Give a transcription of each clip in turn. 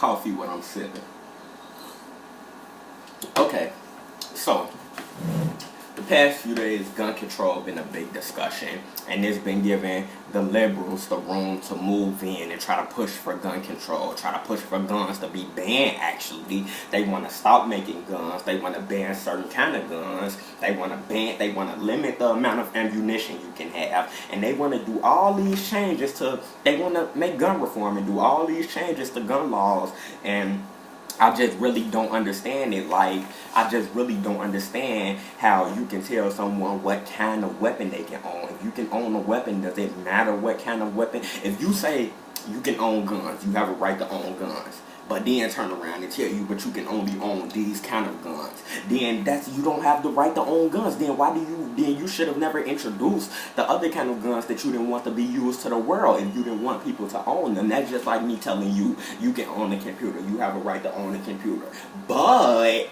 coffee when I'm sipping. Okay, so the past few days, gun control been a big discussion, and it's been giving the liberals the room to move in and try to push for gun control, try to push for guns to be banned. Actually, they want to stop making guns. They want to ban certain kind of guns. They want to limit the amount of ammunition you can have, and they want to do all these changes to. They want to make gun reform and do all these changes to gun laws. And I just really don't understand it. Like, I just really don't understand how you can tell someone what kind of weapon they can own. If you can own a weapon, does it matter what kind of weapon? If you say you can own guns, you have a right to own guns, but then turn around and tell you, but you can only own these kind of guns, then you don't have the right to own guns. Then you should have never introduced the other kind of guns that you didn't want to be used to the world if you didn't want people to own them. That's just like me telling you, you can own a computer. You have a right to own a computer. But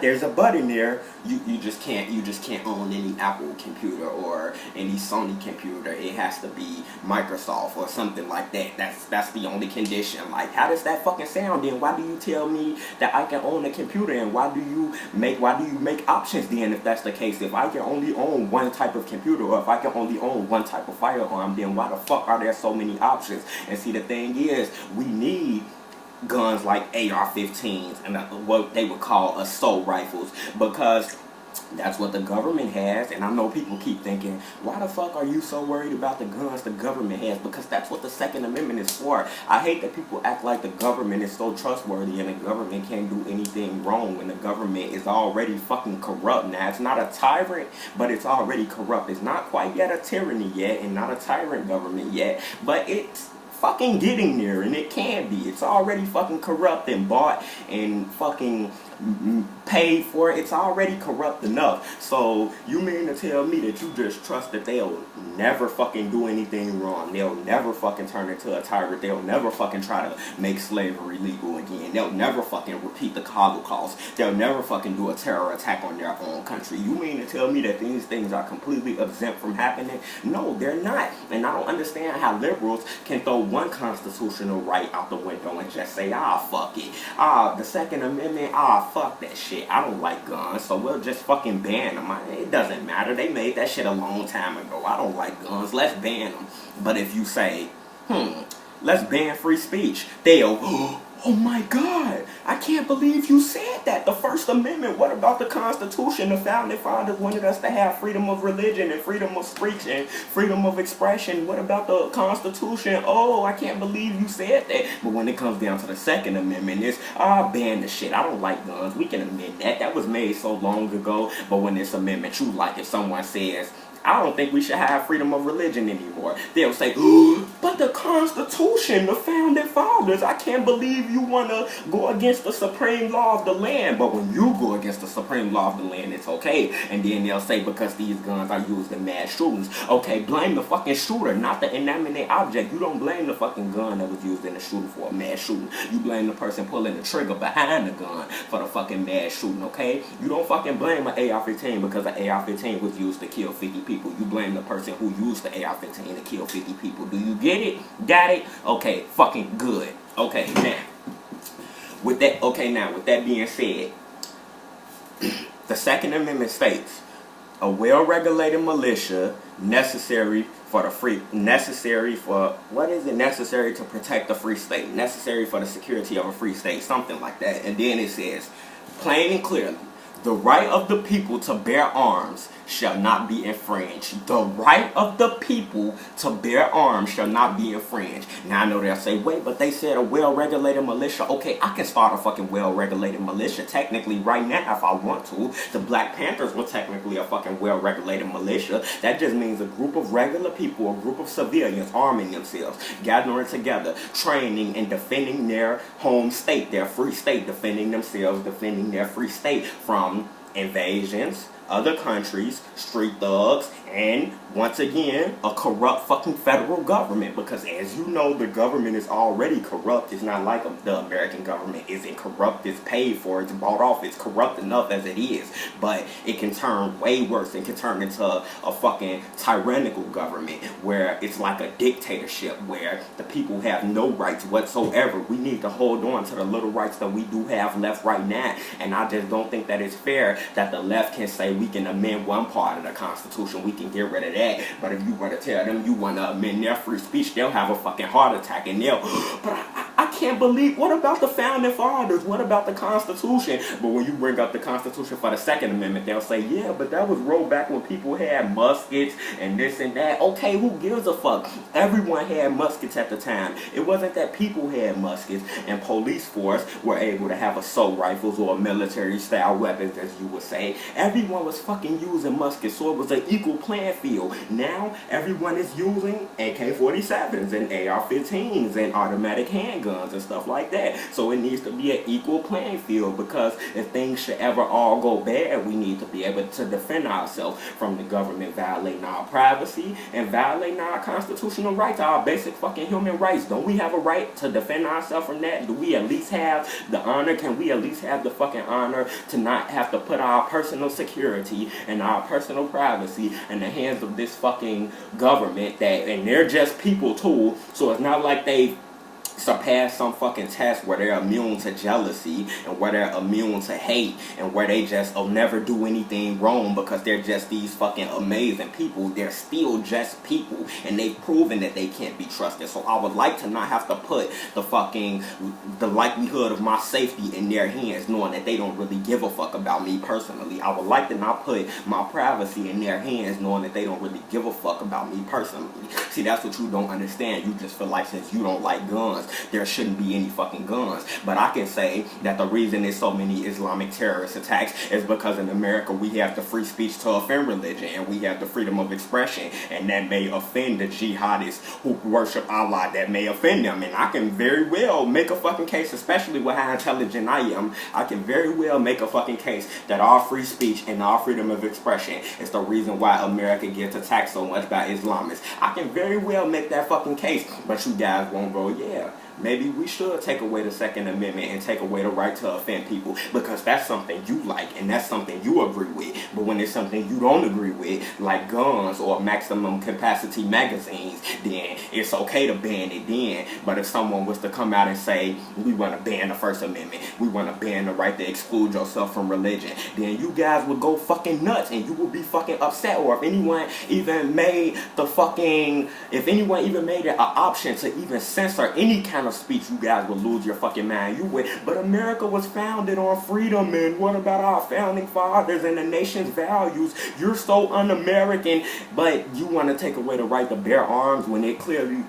there's a but in there. You just can't own any Apple computer or any Sony computer. It has to be Microsoft or something like that. That's the only condition. Like, how does that fucking sound? Then why do you tell me that I can own a computer, and why do you make options then if that's the case? If I can only own one type of computer, or if I can only own one type of firearm, then why the fuck are there so many options? And see, the thing is, we need guns like AR-15s and what they would call assault rifles, because that's what the government has. And I know people keep thinking, why the fuck are you so worried about the guns the government has? Because that's what the Second Amendment is for. I hate that people act like the government is so trustworthy and the government can't do anything wrong when the government is already fucking corrupt. Now, it's not a tyrant, but it's already corrupt. It's not quite yet a tyranny yet, and not a tyrant government yet, but it's fucking getting there, and it can be. It's already fucking corrupt and bought and fucking paid for. It's already corrupt enough. So you mean to tell me that you just trust that they'll never fucking do anything wrong? They'll never fucking turn into a tyrant. They'll never fucking try to make slavery legal again. They'll never fucking repeat the Holocaust. They'll never fucking do a terror attack on their own country. You mean to tell me that these things are completely exempt from happening? No, they're not. And I don't understand how liberals can throw one constitutional right out the window and just say, fuck it. The Second Amendment, fuck that shit. I don't like guns, so we'll just fucking ban them. It doesn't matter. They made that shit a long time ago. I don't like guns. Let's ban them. But if you say, let's ban free speech, they'll, oh my God, I can't believe you said that. The First Amendment, what about the Constitution? The Founding Fathers wanted us to have freedom of religion and freedom of speech and freedom of expression. What about the Constitution? Oh, I can't believe you said that. But when it comes down to the Second Amendment, it's, ban the shit. I don't like guns. We can admit that. That was made so long ago. But when this amendment, you like, if someone says, I don't think we should have freedom of religion anymore, they'll say, but the Constitution, the Founding Fathers, I can't believe you want to go against the supreme law of the land. But when you go against the supreme law of the land, it's okay. And then they'll say, because these guns are used in mass shootings. Okay, blame the fucking shooter, not the inanimate object. You don't blame the fucking gun that was used in the shooting for a mass shooting. You blame the person pulling the trigger behind the gun for the fucking mass shooting, okay? You don't fucking blame an AR-15 because the AR-15 was used to kill 50 people. You blame the person who used the AR-15 to kill 50 people. Do you get it? Got it? Okay, fucking good. Okay, now, with that being said, the Second Amendment states, a well-regulated militia necessary to protect the free state, necessary for the security of a free state, something like that. And then it says, plain and clearly, the right of the people to bear arms shall not be infringed. The right of the people to bear arms shall not be infringed. Now I know they'll say, wait, but they said a well-regulated militia. Okay, I can start a fucking well-regulated militia technically right now if I want to. The Black Panthers were technically a fucking well-regulated militia. That just means a group of regular people, a group of civilians arming themselves, gathering together, training and defending their home state, their free state, defending themselves, defending their free state from invasions, other countries, street thugs, And once again, a corrupt fucking federal government, because as you know, the government is already corrupt. It's not like the American government isn't corrupt. It's paid for, it's bought off, it's corrupt enough as it is. But it can turn way worse. It can turn into a fucking tyrannical government where it's like a dictatorship where the people have no rights whatsoever. We need to hold on to the little rights that we do have left right now. And I just don't think that it's fair that the left can say we can amend one part of the Constitution, we can get rid of that. But if you want to tell them you want to amend their free speech, they'll have a fucking heart attack and they'll, but I can't believe, what about the founding fathers? What about the Constitution? But when you bring up the Constitution for the Second Amendment, they'll say, yeah, but that was rolled back when people had muskets and this and that. Okay, who gives a fuck? Everyone had muskets at the time. It wasn't that people had muskets and police force were able to have assault rifles or military style weapons, as you would say. Everyone was fucking using muskets, so it was an equal playing field. Now, everyone is using AK-47s and AR-15s and automatic handguns and stuff like that. So it needs to be an equal playing field, because if things should ever all go bad, we need to be able to defend ourselves from the government violating our privacy and violating our constitutional rights, our basic fucking human rights. Don't we have a right to defend ourselves from that? Do we at least have the honor? Can we at least have the fucking honor to not have to put our personal security and our personal privacy in the hands of this fucking government that, and they're just people too, so it's not like they surpass some fucking test where they're immune to jealousy and where they're immune to hate and where they just will never do anything wrong because they're just these fucking amazing people. They're still just people, and they've proven that they can't be trusted. So I would like to not have to put the likelihood of my safety in their hands, knowing that they don't really give a fuck about me personally. I would like to not put my privacy in their hands, knowing that they don't really give a fuck about me personally. See, that's what you don't understand. You just feel like since you don't like guns, there shouldn't be any fucking guns. But I can say that the reason there's so many Islamic terrorist attacks is because in America we have the free speech to offend religion, and we have the freedom of expression, and that may offend the jihadists who worship Allah. That may offend them, and I can very well make a fucking case, especially with how intelligent I am, I can very well make a fucking case that our free speech and our freedom of expression is the reason why America gets attacked so much by Islamists. I can very well make that fucking case, but you guys won't go, yeah, maybe we should take away the Second Amendment and take away the right to offend people, because that's something you like and that's something you agree with. But when it's something you don't agree with, like guns or maximum capacity magazines, then it's okay to ban it then. But if someone was to come out and say, we want to ban the First Amendment, we want to ban the right to exclude yourself from religion, then you guys would go fucking nuts and you would be fucking upset. Or if anyone even made it an option to even censor any kind of speech, you guys would lose your fucking mind. You would. But America was founded on freedom, and what about our founding fathers and the nation's values? You're so un-American, but you want to take away the right to bear arms when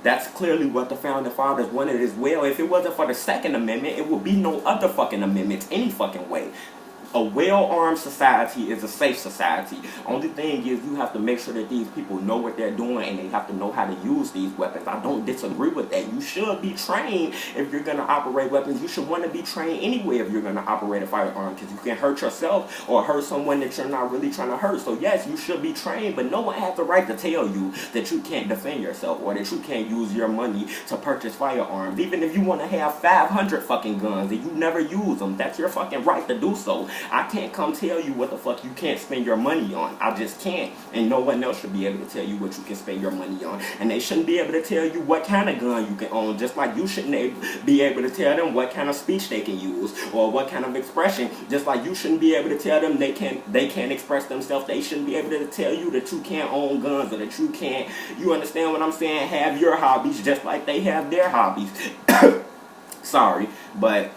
that's clearly what the founding fathers wanted as well. If it wasn't for the Second Amendment, it would be no other fucking amendments any fucking way. A well-armed society is a safe society. Only thing is you have to make sure that these people know what they're doing and they have to know how to use these weapons. I don't disagree with that. You should be trained if you're going to operate weapons. You should want to be trained anyway if you're going to operate a firearm, because you can hurt yourself or hurt someone that you're not really trying to hurt. So yes, you should be trained, but no one has the right to tell you that you can't defend yourself or that you can't use your money to purchase firearms. Even if you want to have 500 fucking guns and you never use them, that's your fucking right to do so. I can't come tell you what the fuck you can't spend your money on. I just can't. And no one else should be able to tell you what you can spend your money on. And they shouldn't be able to tell you what kind of gun you can own, just like you shouldn't be able to tell them what kind of speech they can use or what kind of expression. Just like you shouldn't be able to tell them they can't express themselves. They shouldn't be able to tell you that you can't own guns or that you can't, you understand what I'm saying, have your hobbies just like they have their hobbies. Sorry, but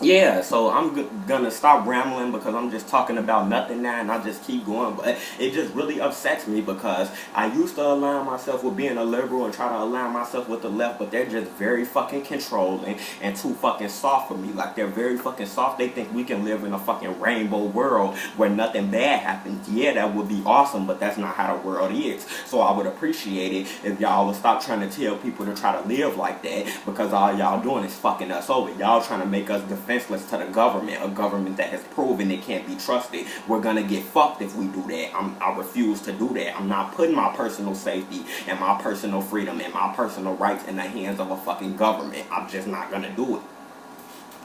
yeah, so I'm gonna stop rambling because I'm just talking about nothing now and I just keep going. But it just really upsets me because I used to align myself with being a liberal and try to align myself with the left, but they're just very fucking controlling and too fucking soft for me. Like, they're very fucking soft. They think we can live in a fucking rainbow world where nothing bad happens. Yeah, that would be awesome, but that's not how the world is. So I would appreciate it if y'all would stop trying to tell people to try to live like that, because all y'all doing is fucking us over. Y'all trying to make us defenseless to the government, a government that has proven it can't be trusted. We're gonna get fucked if we do that. I refuse to do that. I'm not putting my personal safety and my personal freedom and my personal rights in the hands of a fucking government. I'm just not gonna do it.